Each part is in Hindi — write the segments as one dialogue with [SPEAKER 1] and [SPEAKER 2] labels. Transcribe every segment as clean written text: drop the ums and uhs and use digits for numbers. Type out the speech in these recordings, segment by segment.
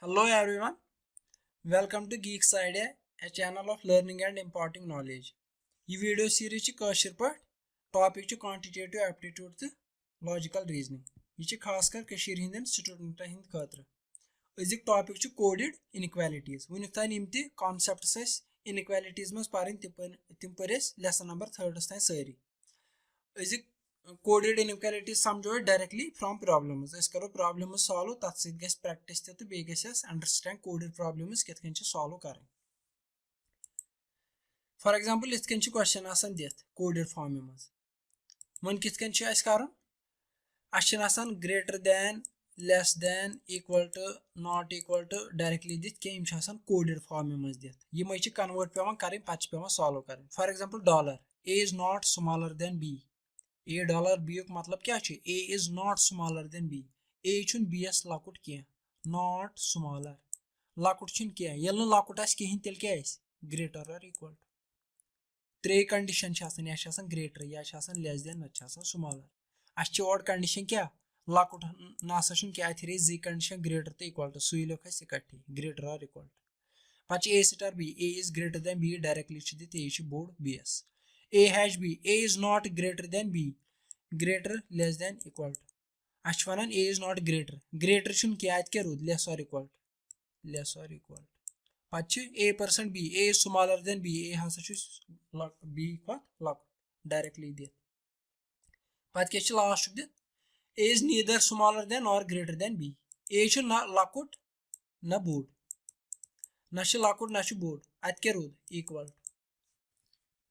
[SPEAKER 1] Hello everyone, welcome to Geeks Idea, a channel of learning and imparting knowledge. This video series is कशर पर topic च quantitative aptitude to logical reasoning. यह च खास कर कशर हिंदन स्टूडेंट हिंद खातर. अजिक topic च coded inequalities. वुनिक तान इम ति concepts अस inequalities मस पारिन तिम पर lesson number 3 तान सारी. अजिक coded inequalities समझो directly from problems. अस करो problems solve तथ सित गस practice ते बे गस understand coded problems कित कन solve करें. For example, इस कन question आसान दित coded form में. मन कित कन अस करन अशन आसान greater than, less than, equal to, not equal to directly दित के इम आसान coded form में दित. ये मई च convert पेवन करें पच पेवन solve करें. For example, dollar A is not smaller than B. A dollar B युक मतलब क्या चे? A is not smaller than B. A चुन B s लकुट किया. Not smaller. लकुट चुन किया. यल्न लकुट आस किहिन तेल क्या आस? Greater or equal to. त्रे कंडीशन छासन या छासन greater या छासन less than न छासन smaller. आस चे और कंडीशन क्या? लकुट नासा चुन क्या थी Z कंडीशन greater तो equal to. सुई लोग है इकट्ठी. Greater or equal to. पच A star B. A is greater than B directly ची दी A ची board BS. A hash B. A is not greater than B. Greater, less than, equal to. अश्वनन A is not greater. Greater चुन क्या क्या rude less or equal to. Less or equal to. पच A% B. A is smaller than B. A हंसा चुस B खत लक directly दिया. पच क्या ची last दिया. A is neither smaller than or greater than B. A चुन ना लकुट ना बोर्ड. ना ची लकुट ना ची बोर्ड. अत क्या रूद equal to.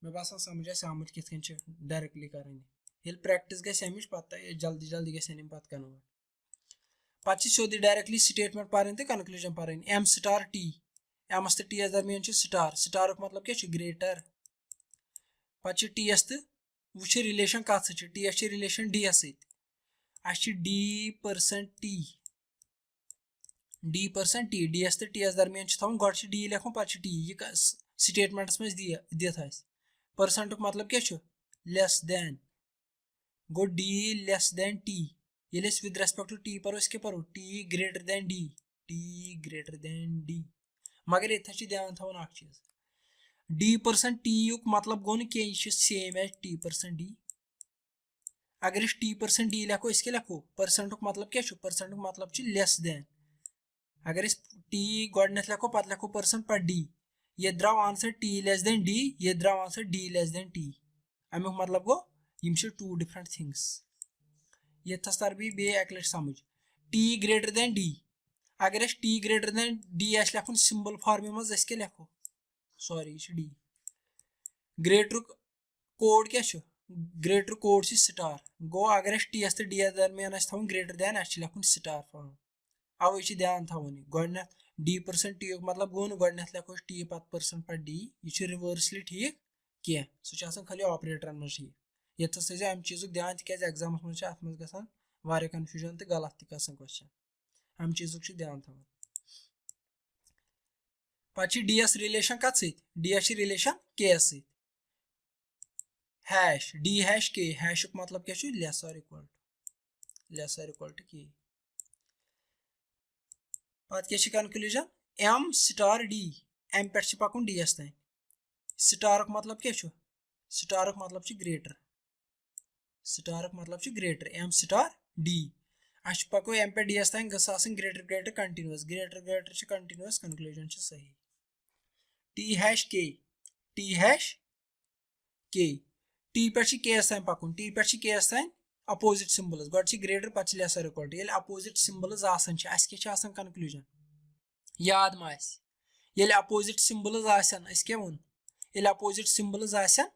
[SPEAKER 1] मैं बस समझा सामत कित कन च डायरेक्टली करेंगे. ये प्रैक्टिस गस अमिच पता है जल्दी जल्दी गस अनिम पत कन्वर्ट. पच सोदी डायरेक्टली स्टेटमेंट पारें ते कंक्लूजन पारें. M star T. M अस्त T दरमियान च स्टार. स्टार मतलब क्या च ग्रेटर. पच T अस्त वुछ रिलेशन कत स T अस्त रिलेशन D सत. अस D% T. D% T. D अस्त T दरमियान च थवन गड D लिखो पच T. ये स्टेटमेंट्स में दियत आस. परसेंट मतलब क्या च लेस देन. गो D less than T. ये less with respect to T पर इसके पर T greater than D. T greater than D. मगर इतना ची ध्यान था वो चीज. D% T युक मतलब गो न क्या ये सेम एज T% D. अगर इस T% D लिखो इसके लिखो परसेंट मतलब क्या च परसेंट मतलब ची लेस देन. अगर इस T गॉडनेस लिखो पत लिखो परसेंट पर D. ये द्राव answer T less than D. ये द्राव answer D less than T. अमुक मतलब गो यम छ टू डिफरेंट थिंग्स. ये थस्तार भी बे एकलेट समझ. T greater than D. अगर अस T greater than D आस लिखुन सिंबल फॉर्म में अस के लिखो सॉरी छ D. ग्रेटर कोड क्या छ? ग्रेटर कोड छ स्टार. गो अगर अस T अस्त D दरमियान अस थवन ग्रेटर देन अस लिखुन स्टार फॉर्म. अब ये ध्यान थवन गॉडनेस D% T मतलब गो न गॉडनेस लिखो T पत परसेंट पर D. ये छ रिवर्सली ठीक क्या सो छ खाली ऑपरेटर में ठीक. ये अम चीज़ ध्यान तक एग्जाम मत गसान कन्फ्यूजन तो गलत तक क्वेश्चन अम चीज़ ध्यान थवन. पे डी एस रिलेशन कत सत डी एस रिलेशन के एस सत. हैश डी हैश के हैश मतलब क्या लेस और इक्वल टू. लेस और इक्वल टू के. पत क्या conclusion M star D. M पे पकुन डी एस तान. स्टार मतलब क्या स्टार मतलब ग्रेटर. स्टार मतलब ग्रेटर एम स्टार डी. अस पको एम पे डी एस तान गसन greater greater continuous. Greater greater continuous conclusion सही. T hash K. T hash K. T पे के एस तान पकुन. टी पे के एस तान अपोजिट सिंबल्स गड ग्रेटर पे लेसर इक्वल टू. ये अपोजिट सिंबल्स आसान अस क्या कंक्लूजन याद मा आस. ये अपोजिट सिंबल्स आसन अस क्या वोन. ये अपोजिट सिंबल्स आसन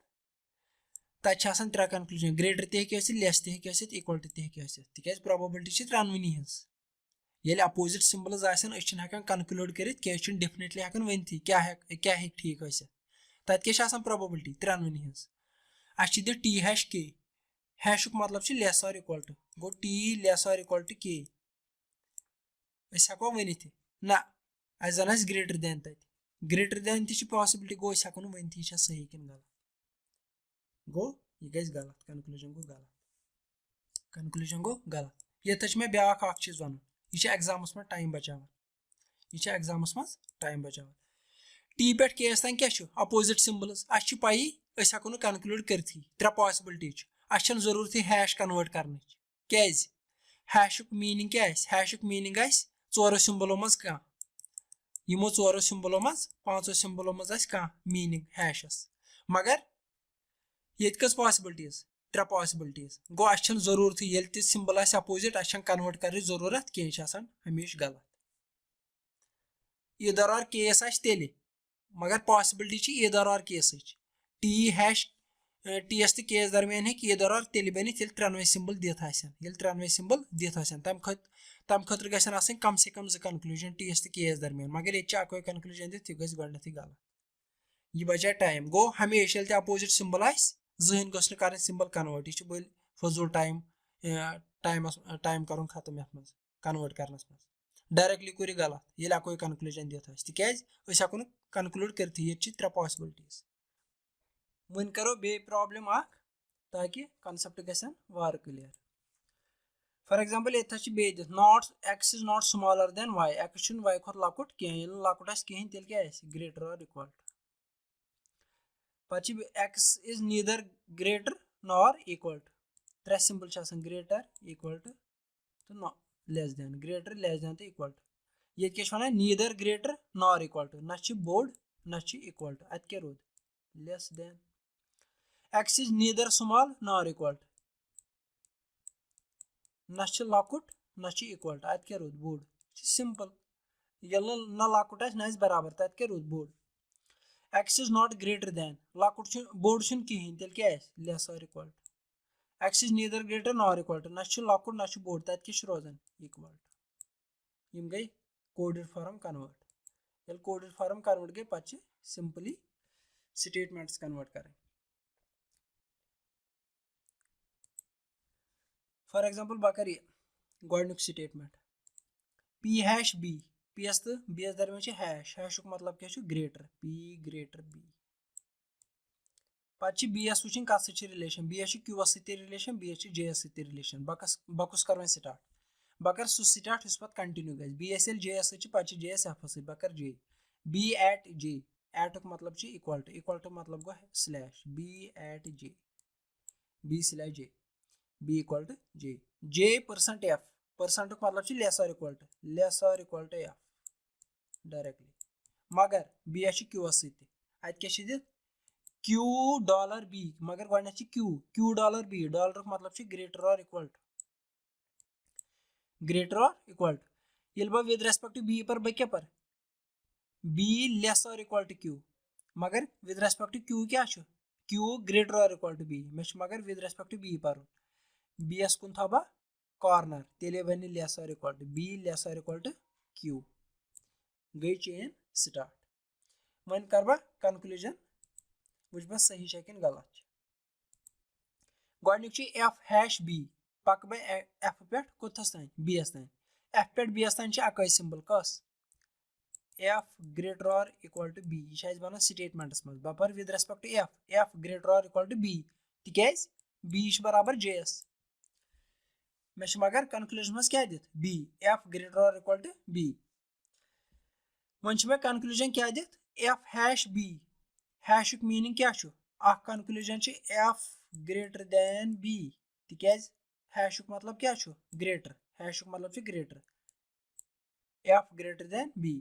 [SPEAKER 1] तक त्रे कंक्लूजन. ग्रेटर तक लेस तक इक्वल टू तक तिक प्रोबेबिलिटी त्रोनवनी हज. ये अपोजिट सिंबल्स आसन कंक्लूड कर डेफिनेटली हेकान वनथी क्या ठीक तत क्या प्रोबेबिलिटी त्रोनवनी हज. अस दिख टी हैश के. हैश मतलब लेस और इक्वल टू. गो टी लेस और इक्वल टू के. हेको वनिथ ना अस जन ग्रेटर देन तत. ग्रेटर देन ती पॉसिबिलिटी गो हेको वनथी सही कि गलत. गो यह गई गलत. कंक्लूजन गो गलत. कंक्लूजन गो गलत. ये मे ब्या चीज वन यह एग्जामस में टाइम बचान. यह एग्जामस मज टाइम बचान टी पे केस तान क्या अपोजिट सिंबल्स अच्छी पाई हको ना कनक्लूड करथी त्रे पॉसिबिलिटी अच्छे जरूरत हैश कन्वर्ट करने क्या हैशुक मीनिंग क्या हैशुक मीनिंग चोरो सिंबलों मज कह यमो चोरो सिंबलों मज पांचों सिंबलों मज कह मीनिंग हैशस मगर ये कस पॉसिबिलिटीज त्रे पॉसिबिलिटीज गो अच्छे जरूरत ये सिंबल अपोजिट अच्छे कन्वर्ट कर जरूरत कह हमेशा गलत ईदर और केस तेल मगर पॉसिबिलिटी ईदर और case T hash T S तो केस दरमियान हे ईदर और तेल बन त्रेनवे सिंबल दिथ त्रेनवे सिंबल दिथ तम खतर गसन कम से कम 2 कन्क्लूजन टी एस तो केस दरमियान मगर ये अकोई कन्क्लूजन दिथ यह गई गलत यह बचाए टाइम गो हमेशा ये अपोजिट सिंबल जहन गो कर सिंबल कन्वर्ट यह बल फजूल टाइम टाइम कर खत्म ये कन्वर्ट करनस मज डायरेक्टली कोर गलत ये अकोई कन्क्लूजन दिथ तिकाज हको कन्क्लूड कर ये त्रे पॉसिबिलिटीज वन करो बे प्रॉब्लम ताकि कंसेप्ट गसन वार क्लियर फॉर एग्जांपल ये बे दिथ not X is not smaller than Y X Y खुद लकुट कहें लकुट कहें तेल क्या ग्रेटर और इक्वल पे X is neither greater nor equal त्रे सिंबल ग्रेटर इक्वल टू तो less than greater less than तो इक्वल टू ये क्या one neither greater nor equal to ना बोड ना इक्वल टू अत क्या रोद less than X is neither small nor equal to ना लकुट ना इक्वल टू अत क्या रोद बोड सिंपल ये ना लकुट ना बराबर तो अत क्या रोद बोड X is not greater than लकुट बोड कहें तेल क्या लेस और equal to X is neither greater nor equal to ना लकुट ना बोड तो क्या रोजान इक्वल टू यम गई कोडेड फॉर्म कन्वर्ट ये कोडेड फॉर्म कन्वर्ट गई पे सिंपली स्टेटमेंट्स कन्वर्ट करें फॉर एग्जांपल बह कर गोडनुक statement P hash B P S तो बी एस दरमियान हैश हैशुक मतलब क्या ग्रेटर पी ग्रेटर बी पे बी एस वुचन कत सत relation B S Q S सत relation B S J S सत रिलेशन बह कुस कर स्टार्ट बह कर सह स्टार्ट पे कंटिन्यू गई बी एस जे एस पे जे एस एफ सत बह कर जे बी एट जे एटुक मतलब इक्वल टू मतलब गो slash B at J B slash J B equal to J percent F percent मतलब लेस और इक्वल टू एफ डायरेक्टली मगर बी एस क्यू एस सत क्या क्यू डॉलर बी मगर गो क्यू डॉलर बी डॉलर मतलब ग्रेटर और इक्वल टू ये बह विद रेस्पेक्ट टू बी पर बह क्या पर बी लेस और इक्वल टू क्यू मगर विद रेस्पेक्ट टू क्यू क्या क्यू ग्रेटर और इक्वल टू बी मे मगर विद रेस्पेक्ट टू बी पर बी एस कुन थो बह कॉर्नर तेल बन लेस और इक्वल टू बी लेस और इक्वल टू क्यू गई चेन स्टार्ट वन कर बह कन्क्लूजन वुच बह सही किन गलत गोडनुक एफ हैश बी पक बह एफ पे कोथस तान बी एस तान एफ पे बी एस तान अकै सिंबल कस एफ ग्रेटर और इक्वल टू बी यह बन स्टेटमेंटस मज बह पर with respect to F F greater और इक्वल टू बी तिकाज बी बराबर जे एस मे मगर कन्क्लूजन मज क्या दिथ बी एफ ग्रेटर और इक्वल टू बी वन मे कन्क्लूजन क्या दिथ एफ हैश बी हैशुक मीनिंग क्या conclusion F greater than B तिकाज हैशुक मतलब क्या ग्रेटर हैशुक मतलब greater F greater than B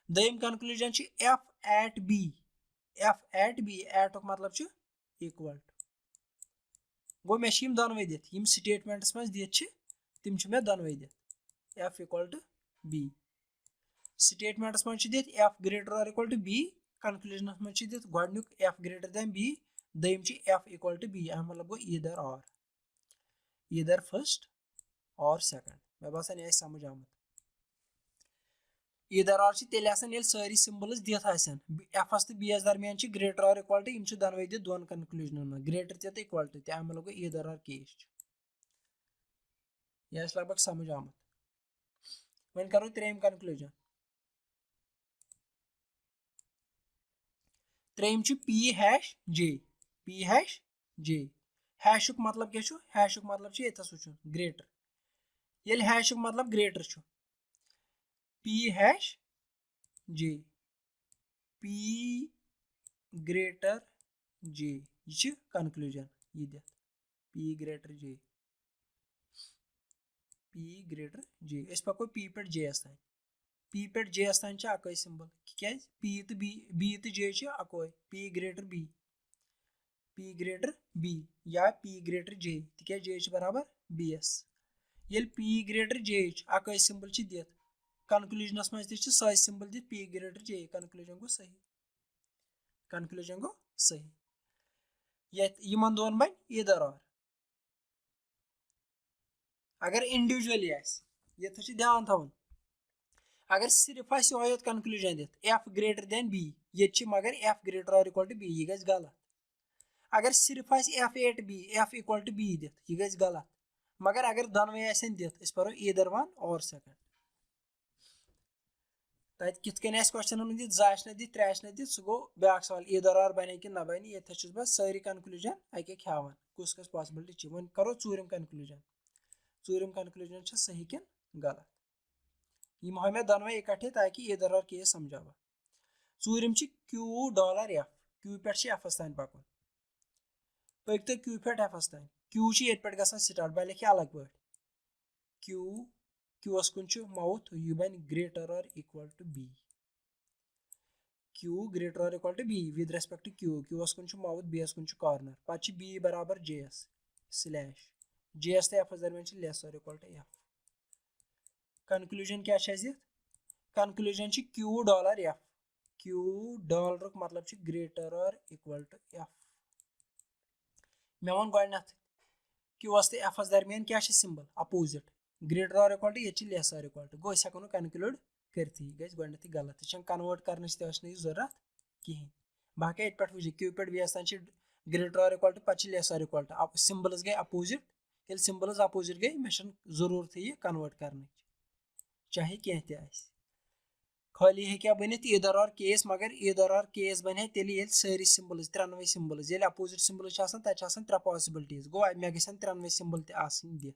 [SPEAKER 1] दम कन्क्लूजन एफ एट बी एटुक मतलब इक्वल गो मे दोनवे दिथ स्टेटमेंट्स मज दिथ तिम मे दोनवे दिथ F equal to B statements मज दिथ एफ ग्रेटर और इक्वल टू बी कन्क्लूजन मज दिथ गोडनुक एफ ग्रेटर देन बी दम एफ इक्वल टू बी मतलब गो ईदर फर्स्ट और सेकंड मे बसान यह समझ आमुत ईदर और तेल सारी सिंबल्स दिथ एफ तो बी एस दरमियान ग्रेटर और इक्वल टू दोनवे दिथ दोन कन्क्लूजन में ग्रेटर तो इक्वल टू मतलब गो ईदर और केस यह लगभग समझ आमुत वन करो त्रेम कन्क्लूजन त्रेम पी हैश जे हैशुक मतलब क्या हैशुक मतलब ये ग्रेटर ये हैशुक मतलब ग्रेटर पी हैश जे P greater J ये कंक्लूजन ये दिख P greater J अस पको P पे J तान P पे J तान अकै सिंबल क्या P तो B तो J अकै P greater B या P greater J तिक J बराबर BS ये P greater J अकै सिंबल दिख कंक्लूजनस मज सह सिंबल दिख P greater J कंक्लूजन गो सही यमन दोन बन ईदर और अगर इंडिविजुअली ये ध्यान थवन अगर सिर्फ योत कंक्लूजन दिख F greater than B ये मगर F greater or equal to B यह गलत अगर सिर्फ F at B F equal to B दिख यह गलत मगर अगर दोनवे दिख पो ईदर वन और सेकंड तत कित क्वेश्चन दिख ज दिख त्रे दिख सह गो ब्या सवाल ईदर और बने कि ना बने ये बह सारी कंक्लूजन अके हावान कुस पॉसिबिलिटी वो करो चूरम कंक्लूजन सही कि गलत यम हाव मे दोनवे इकट्ठे ताकि ईदर और केस समझावा चूरम $Q Q पे F तान पकुन पक तो Q पे F तान Q ये पे ग स्टार्ट बह लिखे अलग पे Qs कुन माउथ यह बन ग्रेटर और equal to B Q greater or equal to B with respect to Qs कुन माउथ Bs कुन कॉर्नर पे B बराबर JS स्लैश JS तो F दरमियान लेस और इक्वल टू F कंक्लूजन क्या कंक्लूजन $Q Q मतलब ग्रेटर और इक्वल टू F मे वन गोडनथ Qs तो F दरमियान क्या सिंबल अपोजिट ग्रेटर और इक्वल टू ये लेस और इक्वल टू गो हेको कंक्लूड करती गई गलत यह कन्वर्ट कर जरूरत कहें बाकी पे वो Q पे B तान ग्रेटर और इक्वल टू पे लेस और इक्वल टू सिंबल्स गई अपोजिट ये सिंबल्स अपोजिट गई मे जरूरत यह कन्वर्ट कर चाहे कह खाली हे बन ईदर और केस मगर ईदर और केस बन तेल सारी सिंबल्स त्रेनवे सिंबल्स ये अपोजिट सिंबल्स तक त्रे पॉसिबिलिटीज गो मे गन त्रेनवे सिंबल दिख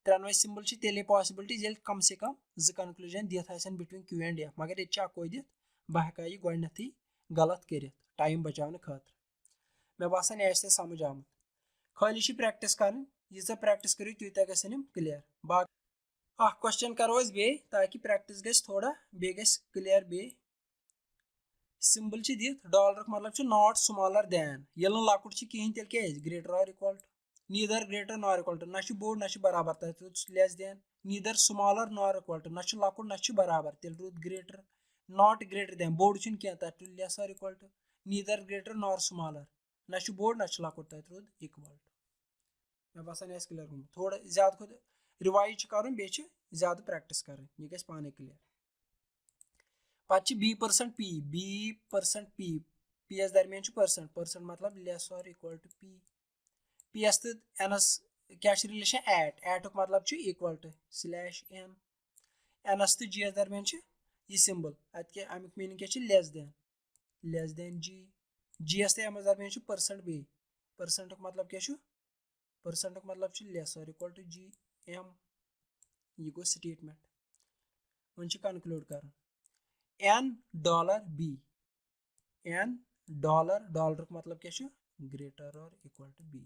[SPEAKER 1] त्रेनवे सिंबल तेल पॉसिबिलिटीज ये कम से कम जो कंक्लूजन दिख बिटवीन Q एंड F मगर ये अको दिख बह हेका यह गोडनथ गलत कर टाइम बचाने खातर मे बासान यह समझ आमुत खाली प्रैक्टिस कर यीजा प्रैक्टिस करो तूत गम क्लियर बाकी क्वेश्चन करो बे ताकि प्रैक्टिस गई थोड़ा बे क्लियर बे सिंबल दिख डॉलर मतलब नॉट स्मॉलर दैन ये लकुट कहें तेल क्या ग्रेटर और equal to neither greater nor equal to ना बोड़ ना बराबर तथ रूद less than neither smaller nor equal to ना लकुट ना बराबर तेल रूद ग्रेटर नॉट ग्रेटर दैन बोड़ क्या तथ रूद लेस और equal to neither greater nor smaller ना बोड़ ना लकुट तथ रूद इक्वल टू मे बासान क्लियर थोड़ा ज्यादा खुद रिवाइज कर ज्यादा प्रैक्टिस कर यह गई पाने क्लियर पे B% P एस दरमियान परसेंट मतलब लेस और इक्वल टू P एस तो एनस क्या रिलेशन एट मतलब equal to slash N S तो G एस दरमियान यह सिंबल अमुक मीनिंग क्या लेस देन G एस तो एम एस दरमियान परसेंट मतलब क्या परसेंट मतलब लेस और इक्वल टू G M यह गो स्टेटमेंट वो कंक्लूड कर $B $डॉलर मतलब क्या ग्रेटर और इक्वल टू B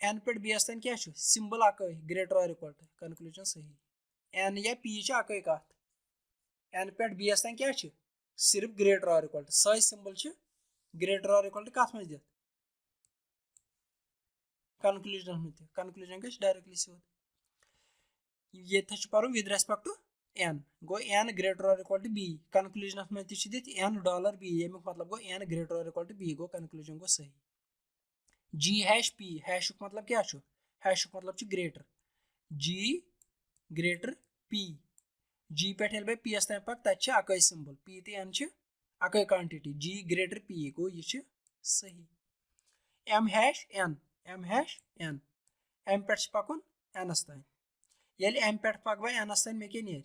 [SPEAKER 1] N पे B तान क्या सिंबल अकै ग्रेटर और इक्वल टू कंक्लूजन सही N या P अकै कत N पे B तान क्या सिर्फ ग्रेटर और इक्वल टू सही सिंबल ग्रेटर और इक्वल टू कत मज दिख कंक्लूजन गई डायरेक्टली सोद ये पर विद रेस्पेक्ट टू N गो N ग्रेटर और इक्वल टू B कंक्लूजन में दिख $B यमुक मतलब गो N ग्रेटर और इक्वल टू B गो कंक्लूजन गो सही G#P मतलब क्या मतलब greater G greater P G पे P एस तक पक तक अकै सिंबल P तो N अकै क्वांटिटी G ग्रेटर P गो यह सही M#N पे पकुन N तान ये M पे पक N तान मे क्या नीर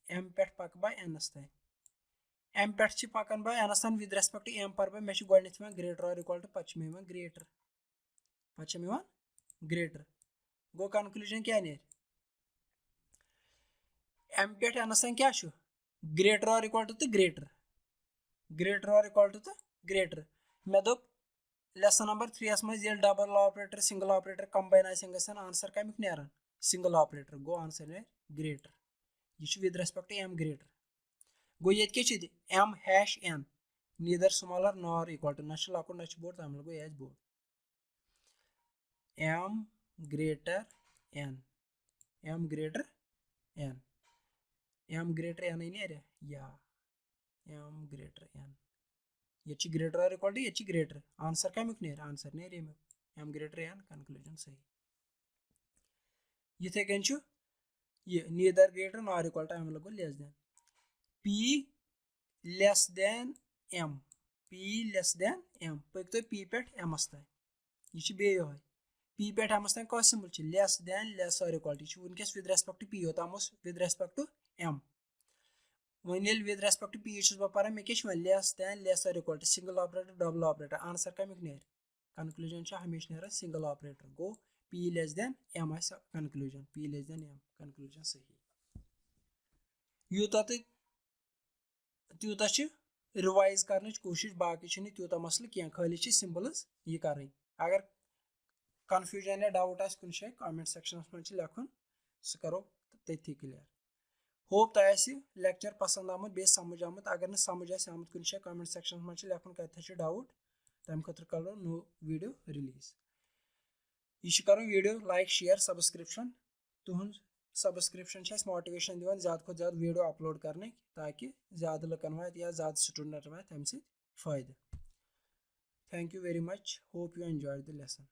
[SPEAKER 1] M पे पक N तान M पे पकान N तान विद रेस्पेक्ट टू M पर मे गोडनथ ग्रेटर और इक्वल टू पे ग्रेटर गो कंक्लूजन क्या नीर m पे n सन क्या ग्रेटर और इक्वल टू ग्रेटर और इक्वल टू ग्रेटर मे दोप लेसन नंबर 3 मज double operator single operator combine गसन आंसर कमिक नेरान सिंगल ऑपरेटर गो आंसर ने ग्रेटर यह with respect to m greater गो ये m hash n neither smaller nor equal to ना लकुट ना बोर्ड तमिल गो as board m greater n m greater n m greater n area या m greater n ये ग्रेटर और इक्वल टू ये ग्रेटर आंसर कमिक नेर आंसर नेर m greater n कंक्लूजन सही इथे कन ये neither greater nor equal to हम लोग less than p less than m p less than m पक तो p पे m तक यह बे p पे m तक कस सिंबल लेस देन लेस और इक्वल टू वनकस विद रेस्पेक्ट टू p योताम with respect to m one with respect to p पान मे क्या लेस देन लेस और equal to single operator double operator answer कमिक नेर कंक्लूजन हमेशा नेर सिंगल ऑपरेटर गो p less than m conclusion p less than m conclusion सही यूता त्यूता रिवाइज करने कोशिश बाकी त्यूता मसल क्या खाली सिंबल्स यह कर अगर कन्फ्यूजन या डाउट आ कुछ कमेंट सेक्शन में लिखुन सह करो तथी क्लियर होप तह लेक्चर पसंद आमुत बे समझ आमुत अगर न समझ आमुत कुछ कमेंट सेक्शन में लिखुन कत डाउट तम खतर करो नो वीडियो रिलीज यह करो वीडियो लाइक शेयर सब्सक्रिप्शन तुहद सब्सक्रिप्शन मोटिवेशन दिवान ज़्यादा खुद ज़्यादा वीडियो अपलोड करने ताकि ज़्यादा लुकन वात या ज़्यादा स्टूडेंट वात तम फ़ायदा thank you very much hope you enjoy the lesson